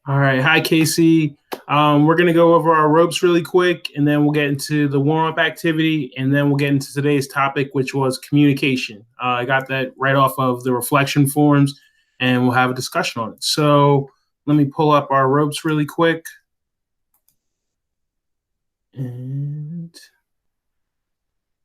All right. Hi, Casey. We're going to go over our ropes really quick, and then we'll get into the warm-up activity, and then we'll get into today's topic, which was communication. I got that right off of the reflection forms, and we'll have a discussion on it. So let me pull up our ropes really quick. And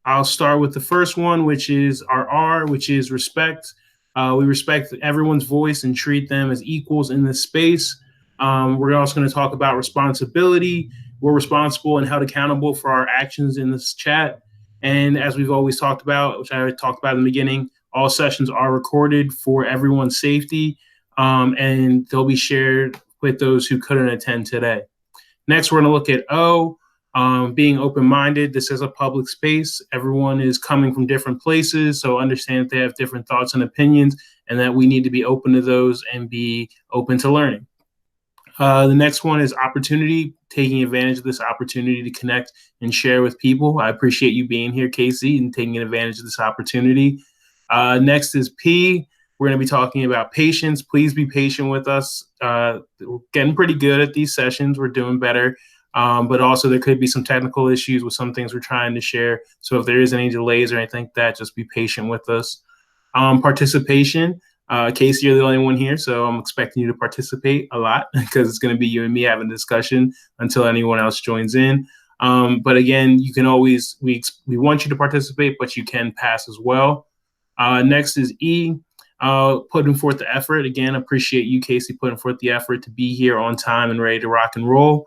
I'll start with the first one, which is our R, which is respect. We respect everyone's voice and treat them as equals in this space. We're also going to talk about responsibility. We're responsible and held accountable for our actions in this chat. And as we've always talked about, which I already talked about in the beginning, all sessions are recorded for everyone's safety, and they'll be shared with those who couldn't attend today. Next, we're going to look at O, being open-minded. This is a public space. Everyone is coming from different places, so understand that they have different thoughts and opinions, and that we need to be open to those and be open to learning. The next one is opportunity, taking advantage of this opportunity to connect and share with people. I appreciate you being here, Casey, and taking advantage of this opportunity. Next is P. We're going to be talking about patience. Please be patient with us. We're getting pretty good at these sessions. We're doing better. But also there could be some technical issues with some things we're trying to share. So if there is any delays or anything like that, just be patient with us. Participation. Casey, you're the only one here, so I'm expecting you to participate a lot because it's going to be you and me having a discussion until anyone else joins in. But again, you can always, we want you to participate, but you can pass as well. Next is E, putting forth the effort. Again, appreciate you, Casey, putting forth the effort to be here on time and ready to rock and roll.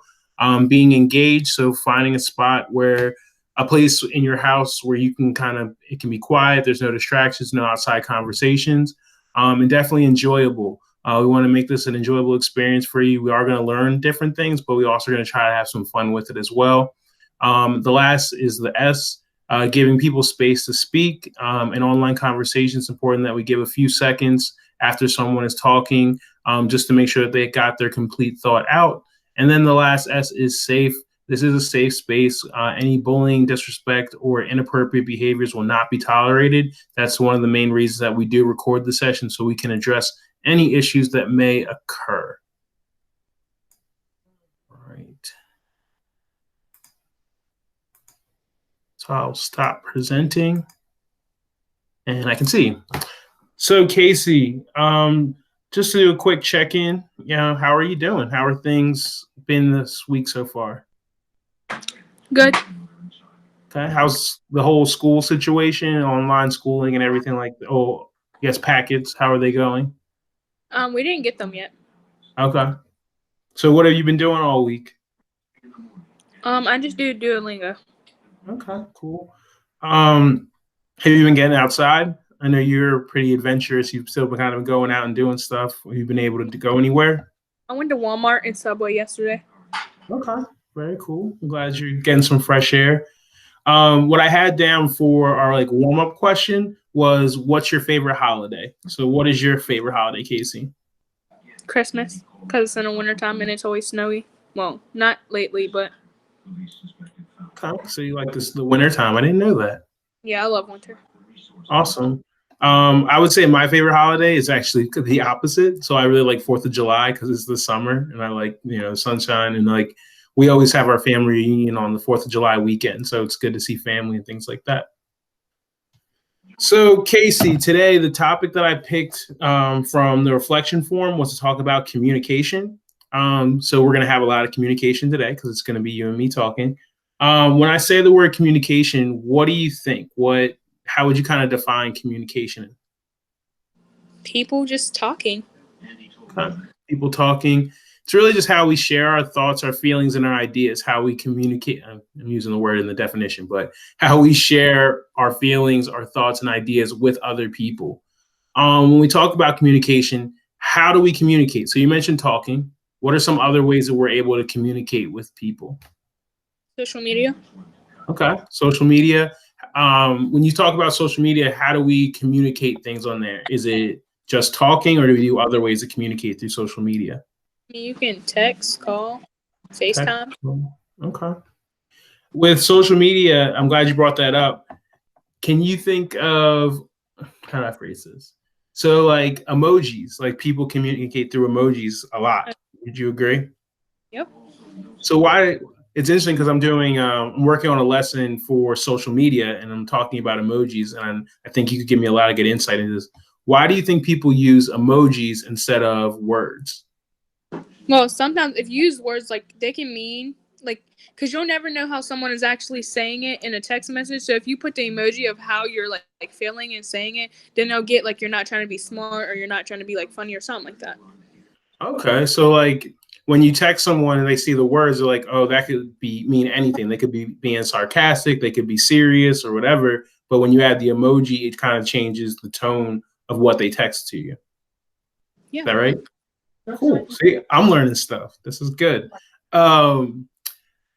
Being engaged, so finding a spot where a place in your house where you can it can be quiet, there's no distractions, no outside conversations, and definitely enjoyable. We want to make this an enjoyable experience for you. We are going to learn different things, but we also going to try to have some fun with it as well. The last is the S, giving people space to speak. In online conversations, it's important that we give a few seconds after someone is talking, just to make sure that they got their complete thought out. And then the last S is safe. This is a safe space. Any bullying, disrespect, or inappropriate behaviors will not be tolerated. That's one of the main reasons that we do record the session, so we can address any issues that may occur. All right. So I'll stop presenting, and I can see. So Casey, just to do a quick check-in, how are you doing? How are things been this week so far? Good. Okay. How's the whole school situation, online schooling and everything like that? Oh, yes, packets. How are they going? We didn't get them yet. Okay. So what have you been doing all week? I just do Duolingo. Okay, cool. Have you been getting outside? I know you're pretty adventurous. You've still been kind of going out and doing stuff. Have you been able to go anywhere? I went to Walmart and Subway yesterday. Okay, very cool. I'm glad you're getting some fresh air. What I had down for our warm-up question was, what's your favorite holiday? So what is your favorite holiday, Casey? Christmas, because it's in the wintertime and it's always snowy. Well, not lately, but... Okay, so you like the wintertime. I didn't know that. Yeah, I love winter. Awesome. I would say my favorite holiday is actually the opposite. So I really like 4th of July because it's the summer, and I like, sunshine, and we always have our family reunion on the 4th of July weekend. So it's good to see family and things like that. So Casey, today the topic that I picked from the reflection form was to talk about communication. So we're going to have a lot of communication today because it's going to be you and me talking. When I say the word communication, what do you think? How would you kind of define communication? People just talking. People talking. It's really just how we share our thoughts, our feelings, and our ideas, how we communicate. I'm using the word in the definition, but how we share our feelings, our thoughts, and ideas with other people. When we talk about communication, how do we communicate? So you mentioned talking. What are some other ways that we're able to communicate with people? Social media. Okay, social media. When you talk about social media, how do we communicate things on there? Is it just talking, or do we do other ways to communicate through social media? You can text, call, FaceTime. Okay. With social media, I'm glad you brought that up. Can you think of, how do I phrase this? So emojis, people communicate through emojis a lot. Would you agree? Yep. So why it's interesting because I'm working on a lesson for social media and I'm talking about emojis and I think you could give me a lot of good insight into this. Why do you think people use emojis instead of words? Well, sometimes if you use words like they can mean like because you'll never know how someone is actually saying it in a text message. So if you put the emoji of how you're like feeling and saying it, then they'll get like you're not trying to be smart or you're not trying to be like funny or something like that. Okay, so like when you text someone and they see the words, they're like, "Oh, that could be mean anything. They could be being sarcastic, they could be serious or whatever." But when you add the emoji, it kind of changes the tone of what they text to you. Is Yeah. that right? Cool. See, I'm learning stuff. This is good. Um,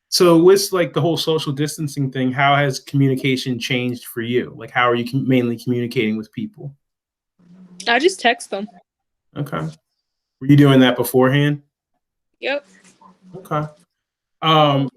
so with like the whole social distancing thing, how has communication changed for you? Like, how are you mainly communicating with people? I just text them. Okay. Were you doing that beforehand? Yep. Okay. Um,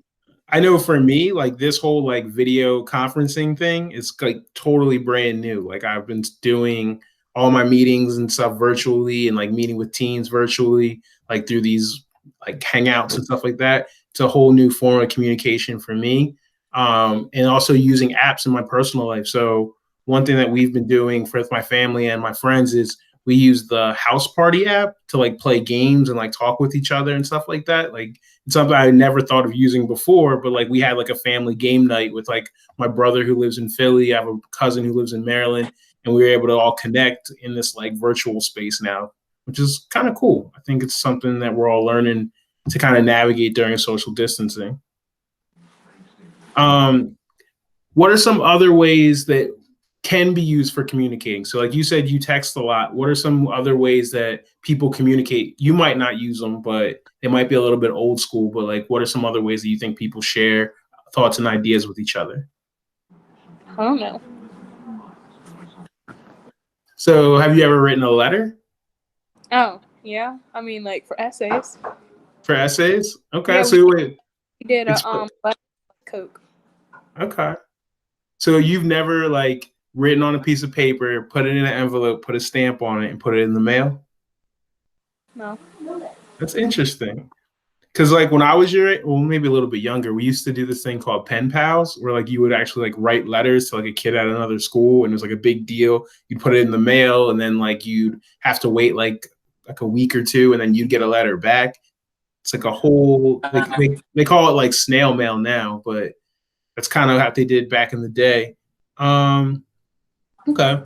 I know for me, like this whole like video conferencing thing is like totally brand new. Like I've been doing all my meetings and stuff virtually and like meeting with teams virtually, like through these like hangouts and stuff like that. It's a whole new form of communication for me. And also using apps in my personal life. So one thing that we've been doing for my family and my friends is we use the house party app to like play games and like talk with each other and stuff like that. Like it's something I never thought of using before, but like we had like a family game night with like my brother who lives in Philly. I have a cousin who lives in Maryland, and we were able to all connect in this like virtual space now, which is kind of cool. I think it's something that we're all learning to kind of navigate during social distancing. Um, what are some other ways that can be used for communicating? So, like you said, you text a lot. What are some other ways that people communicate? You might not use them, but they might be a little bit old school. But like, what are some other ways that you think people share thoughts and ideas with each other? I don't know. So, have you ever written a letter Oh, yeah. I mean, like for essays. for essays? Okay, Yeah, so wait, we did it's a Coke. okay. So you've never like written on a piece of paper, put it in an envelope, put a stamp on it, and put it in the mail? No. That's interesting. Because like when I was your well, maybe a little bit younger, we used to do this thing called pen pals, where like you would actually like write letters to like a kid at another school, and it was like a big deal. You'd put it in the mail, and then like you'd have to wait like a week or two, and then you'd get a letter back. It's like a whole they call it like snail mail now, but that's kind of how they did back in the day. Um, okay.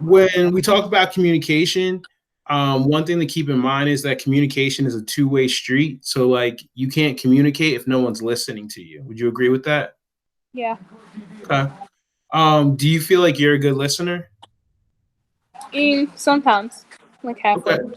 When we talk about communication, one thing to keep in mind is that communication is a two-way street. So, like, you can't communicate if no one's listening to you. Would you agree with that? Yeah. Okay. Do you feel like you're a good listener? Sometimes, like halfway. Okay.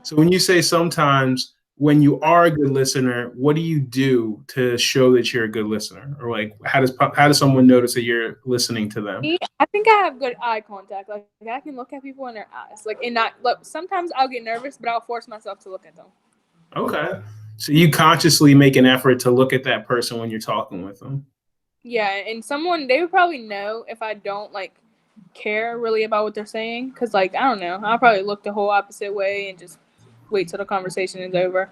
So, when you say sometimes, when you are a good listener, what do you do to show that you're a good listener? Or like, how does someone notice that you're listening to them? I think I have good eye contact. Like I can look at people in their eyes. Like and not look. Sometimes I'll get nervous, but I'll force myself to look at them. Okay. So you consciously make an effort to look at that person when you're talking with them. Yeah, and someone they would probably know if I don't like care really about what they're saying. Cause like I don't know, I'll probably look the whole opposite way and just wait till the conversation is over.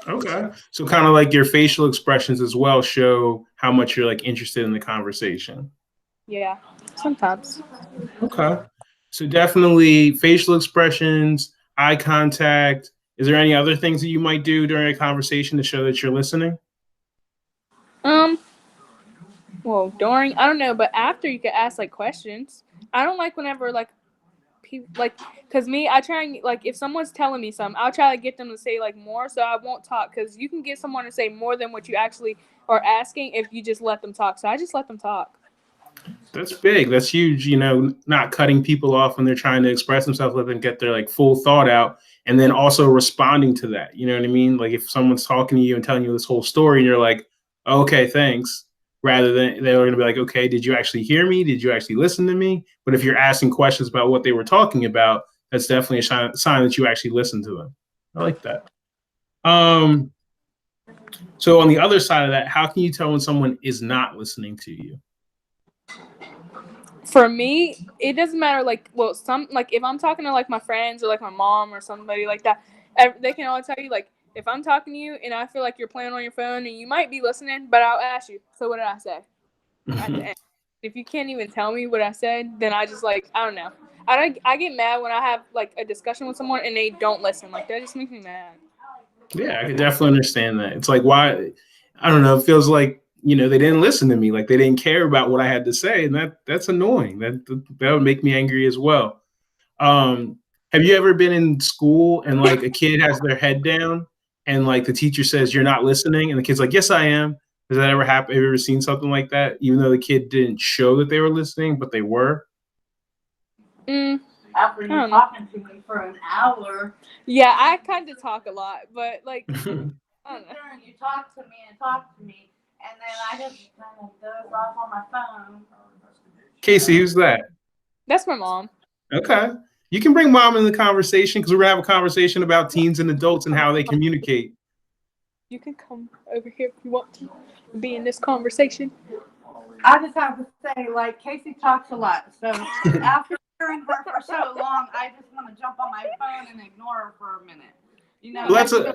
Okay. So kind of like your facial expressions as well show how much you're like interested in the conversation. Yeah, sometimes. Okay. So definitely facial expressions, eye contact. Is there any other things that you might do during a conversation to show that you're listening? Um. Well, during I don't know, but after you could ask like questions. I don't like whenever like people like because me I try and like if someone's telling me something I'll try to get them to say like more so I won't talk because you can get someone to say more than what you actually are asking if you just let them talk so I just let them talk. That's big. That's huge. Not cutting people off when they're trying to express themselves, let them get their like full thought out, and then also responding to that. You know what I mean? Like if someone's talking to you and telling you this whole story, and you're like, okay, thanks, rather than they're going to be like, okay, did you actually hear me? Did you actually listen to me? But if you're asking questions about what they were talking about, that's definitely a sign that you actually listened to them. I like that. Um, so on the other side of that, how can you tell when someone is not listening to you? For me it doesn't matter like well some like if I'm talking to like my friends or like my mom or somebody like that They can all tell you, like, if I'm talking to you and I feel like you're playing on your phone and you might be listening, but I'll ask you, so what did I say at the end? If you can't even tell me what I said, then I just, like, I don't know. I get mad when I have, like, a discussion with someone and they don't listen. Like, that just makes me mad. Yeah, I can definitely understand that. It's like, why? I don't know. It feels like, they didn't listen to me. Like they didn't care about what I had to say, and that's annoying. That would make me angry as well. Um, have you ever been in school and like a kid has their head down and like the teacher says you're not listening, and the kid's like, yes, I am. Has that ever happened? Have you ever seen something like that? Even though the kid didn't show that they were listening, but they were. After you talking to me for an hour. Yeah, I kind of talk a lot, but like, I don't know. You talk to me, and then I just kind of doze off on my phone. Casey, who's that? That's my mom. Okay. You can bring mom in the conversation because we're going to have a conversation about teens and adults and how they communicate. You can come over here if you want to be in this conversation. I just have to say, like, Casey talks a lot. So after hearing her for so long, I just want to jump on my phone and ignore her for a minute. Well,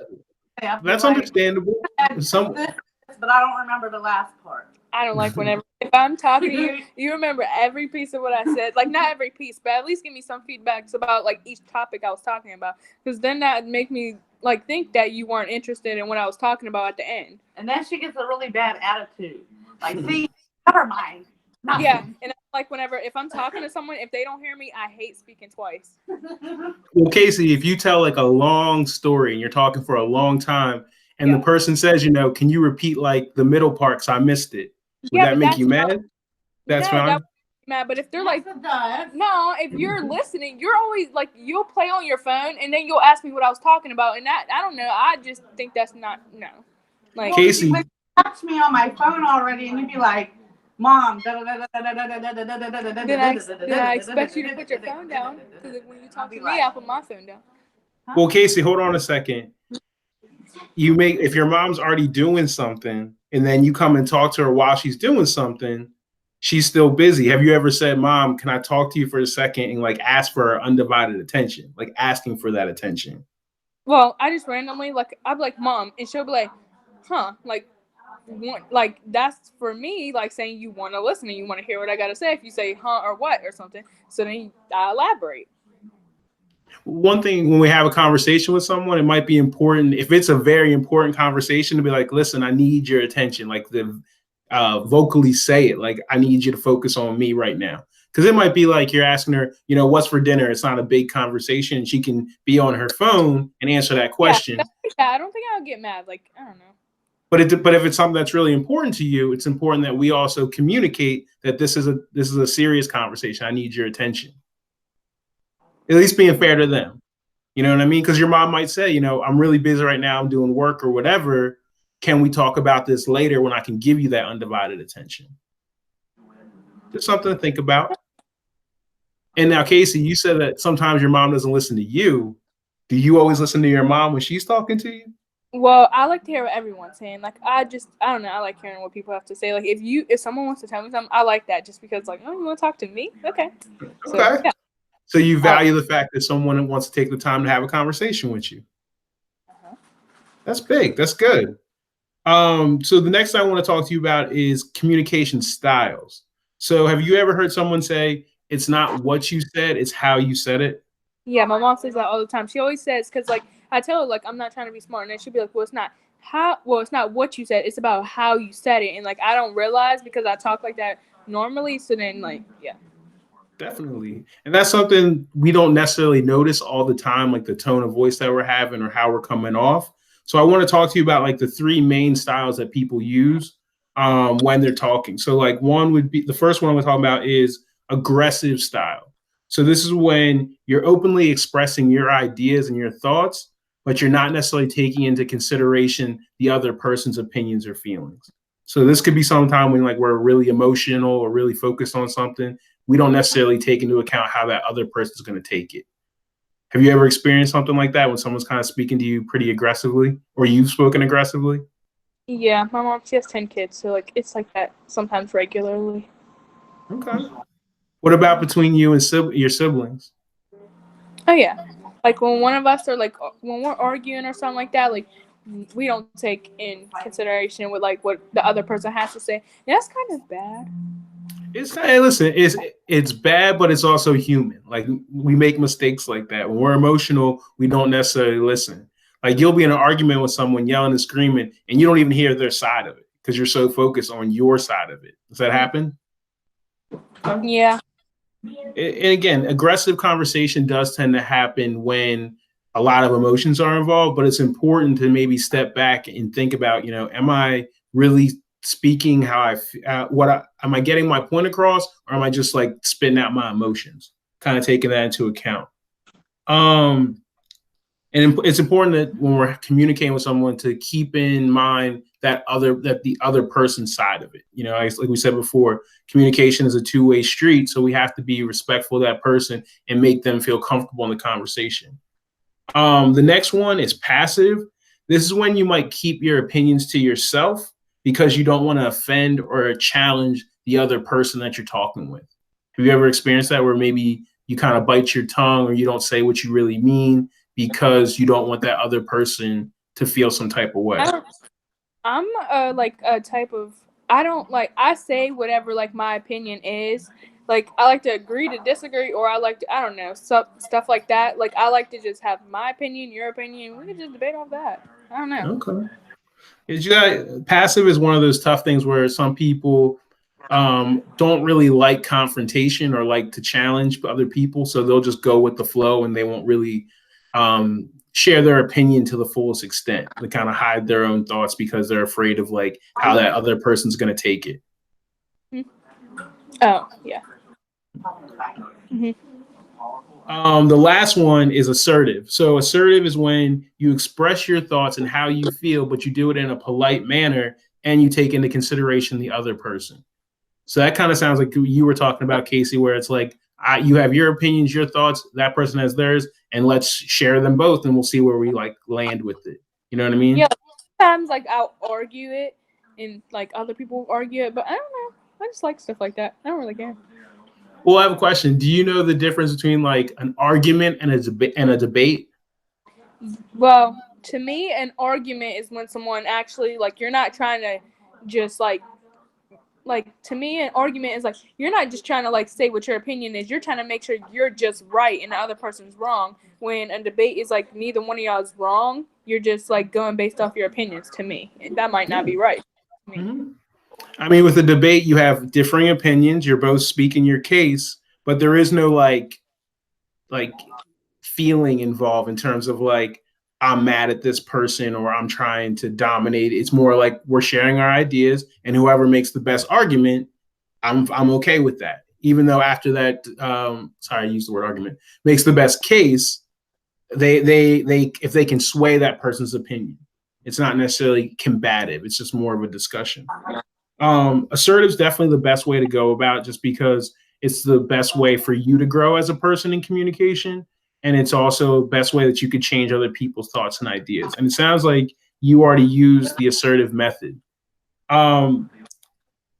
that's understandable. But I don't remember the last part. I don't like whenever, if I'm talking to you, you remember every piece of what I said. Like, not every piece, but at least give me some feedbacks about, like, each topic I was talking about. Because then that would make me, like, think that you weren't interested in what I was talking about at the end. And then she gets a really bad attitude. Like, see, never mind. Nothing. Yeah, and like whenever, if I'm talking to someone, if they don't hear me, I hate speaking twice. Well, Casey, if you tell like a long story and you're talking for a long time and the person says, can you repeat like the middle part because I missed it? Would that make you mad? That's fine. That would make me mad, but if they're like, no, if you're listening, you're always like, you'll play on your phone and then you'll ask me what I was talking about. And that, I don't know, I just think that's not, no. Like, Casey. You touch me on my phone already and you'd be like, Mom, then I expect you to put your phone down because when you talk to me, I put my phone down. Well, Casey, hold on a second. If your mom's already doing something and then you come and talk to her while she's doing something, she's still busy. Have you ever said, Mom, can I talk to you for a second and like ask for her undivided attention, like asking for that attention? Well, I just randomly, like, I'd be like, Mom, and she'll be like, huh, like that's for me, like saying you want to listen and you want to hear what I gotta say. If you say huh or what or something, so then I elaborate. One thing when we have a conversation with someone, it might be important, if it's a very important conversation, to be like, listen, I need your attention, like vocally say it, like I need you to focus on me right now. Because it might be like you're asking her, what's for dinner? It's not a big conversation. She can be on her phone and answer that question. Yeah, I don't think I would get mad. Like, I don't know. But if it's something that's really important to you, it's important that we also communicate that this is a serious conversation. I need your attention. At least being fair to them. You know what I mean? Because your mom might say, I'm really busy right now. I'm doing work or whatever. Can we talk about this later when I can give you that undivided attention? Just something to think about. And now, Casey, you said that sometimes your mom doesn't listen to you. Do you always listen to your mom when she's talking to you? Well, I like to hear what everyone's saying. Like, I don't know. I like hearing what people have to say. Like, if someone wants to tell me something, I like that just because, like, oh, you want to talk to me? Okay. So, yeah. So you value the fact that someone wants to take the time to have a conversation with you. That's big. That's good. So the next thing I want to talk to you about is communication styles. So have you ever heard someone say, it's not what you said, it's how you said it? Yeah, my mom says that all the time. She always says, because, like, I tell her, like, I'm not trying to be smart. And then she'll be like, well, it's not what you said. It's about how you said it. And, like, I don't realize because I talk like that normally. So then, like, yeah. Definitely. And that's something we don't necessarily notice all the time, like the tone of voice that we're having or how we're coming off. So I want to talk to you about, like, the three main styles that people use when they're talking. So, like, the first one we're talking about is aggressive style. So this is when you're openly expressing your ideas and your thoughts, but you're not necessarily taking into consideration the other person's opinions or feelings. So this could be sometime when, like, we're really emotional or really focused on something. We don't necessarily take into account how that other person's going to take it. Have you ever experienced something like that when someone's kind of speaking to you pretty aggressively, or you've spoken aggressively? Yeah, my mom, she has 10 kids, so, like, it's like that sometimes regularly. Okay. What about between you and your siblings? Oh, yeah. like when one of us are like when we're arguing or something like that, like we don't take in consideration with like what the other person has to say. Yeah, that's kind of bad. Hey, listen, it's bad, but it's also human. Like we make mistakes like that. When we're emotional, we don't necessarily listen. Like you'll be in an argument with someone yelling and screaming, and you don't even hear their side of it because you're so focused on your side of it. Does that happen? Yeah. And again, aggressive conversation does tend to happen when a lot of emotions are involved, but it's important to maybe step back and think about, am I really speaking how am I getting my point across, or am I just like spitting out my emotions? Kind of taking that into account. And it's important that when we're communicating with someone to keep in mind that the other person's side of it. Like we said before, communication is a two-way street, so we have to be respectful of that person and make them feel comfortable in the conversation. The next one is passive. This is when you might keep your opinions to yourself because you don't want to offend or challenge the other person that you're talking with. Have you ever experienced that where maybe you kind of bite your tongue or you don't say what you really mean because you don't want that other person to feel some type of way? I'm like a type of, I say whatever like my opinion is. Like I like to agree to disagree, or I like to, I don't know, stuff like that. Like I like to just have my opinion, your opinion. We can just debate off that. I don't know. Okay. Passive is one of those tough things where some people don't really like confrontation or like to challenge other people, so they'll just go with the flow and they won't really share their opinion to the fullest extent. They kind of hide their own thoughts because they're afraid of like how that other person's going to take it. Oh yeah. The last one is assertive. So assertive is when you express your thoughts and how you feel, but you do it in a polite manner and you take into consideration the other person. So that kind of sounds like you were talking about, Casey, where it's like you have your opinions, your thoughts, that person has theirs, and let's share them both and we'll see where we like land with it. You know what I mean? Yeah. Sometimes like I'll argue it and like other people argue it, but I don't know. I just like stuff like that. I don't really care. Well, I have a question. Do you know the difference between like an argument and a debate? Well, to me, an argument is when someone actually like you're not trying to just like to me an argument is like you're not just trying to like say what your opinion is. You're trying to make sure you're just right and the other person's wrong. When a debate is like neither one of y'all is wrong, you're just like going based off your opinions. To me, that might not be right. Mm-hmm. I mean, with a debate, you have differing opinions. You're both speaking your case, but there is no like feeling involved in terms of like I'm mad at this person or I'm trying to dominate. It's more like we're sharing our ideas, and whoever makes the best argument, I'm okay with that. Even though after that, sorry, I used the word argument, makes the best case, they if they can sway that person's opinion, it's not necessarily combative. It's just more of a discussion. Assertive is definitely the best way to go about it, just because it's the best way for you to grow as a person in communication. And it's also the best way that you could change other people's thoughts and ideas. And it sounds like you already use the assertive method. When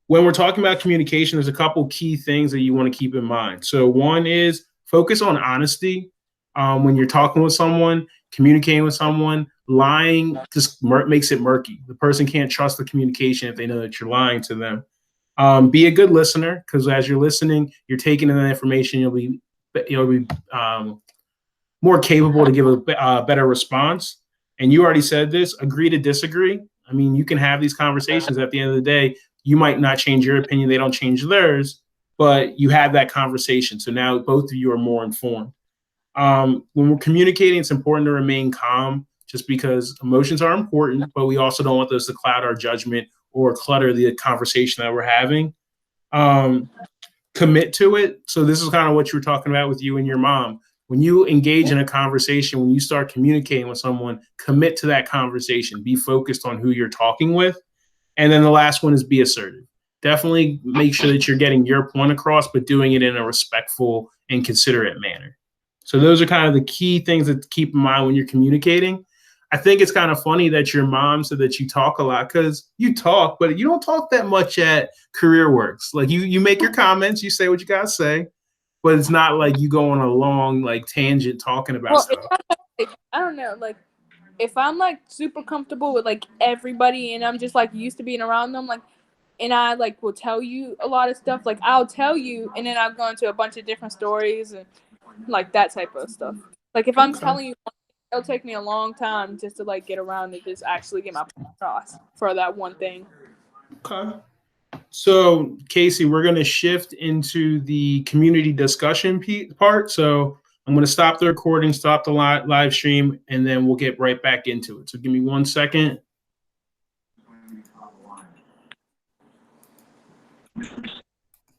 we're talking about communication, there's a couple key things that you want to keep in mind. So one is focus on honesty. When you're talking with someone, communicating with someone, lying just makes it murky. The person can't trust the communication if they know that you're lying to them. Be a good listener, because as you're listening, you're taking in that information. You'll be more capable to give a better response. And you already said this, agree to disagree. I mean, you can have these conversations. At the end of the day, you might not change your opinion. They don't change theirs, but you had that conversation. So now both of you are more informed. When we're communicating, it's important to remain calm, just because emotions are important, but we also don't want those to cloud our judgment or clutter the conversation that we're having. Commit to it. So this is kind of what you were talking about with you and your mom. When you engage in a conversation, when you start communicating with someone, commit to that conversation. Be focused on who you're talking with. And then the last one is be assertive. Definitely make sure that you're getting your point across, but doing it in a respectful and considerate manner. So those are kind of the key things to keep in mind when you're communicating. I think it's kind of funny that your mom said that you talk a lot, because you talk, but you don't talk that much at CareerWorks. Like you make your comments, you say what you got to say. but it's not like you go on a long like tangent talking about stuff. I don't know, like if I'm like super comfortable with like everybody and I'm just like used to being around them, like, and I like will tell you a lot of stuff, like I'll tell you and then I'll go into a bunch of different stories and like that type of stuff. Like if I'm telling you, it'll take me a long time just to like get around and just actually get my point across for that one thing. Okay. So Casey, we're going to shift into the community discussion part. So I'm going to stop the recording, stop the live stream, and then we'll get right back into it. So give me 1 second.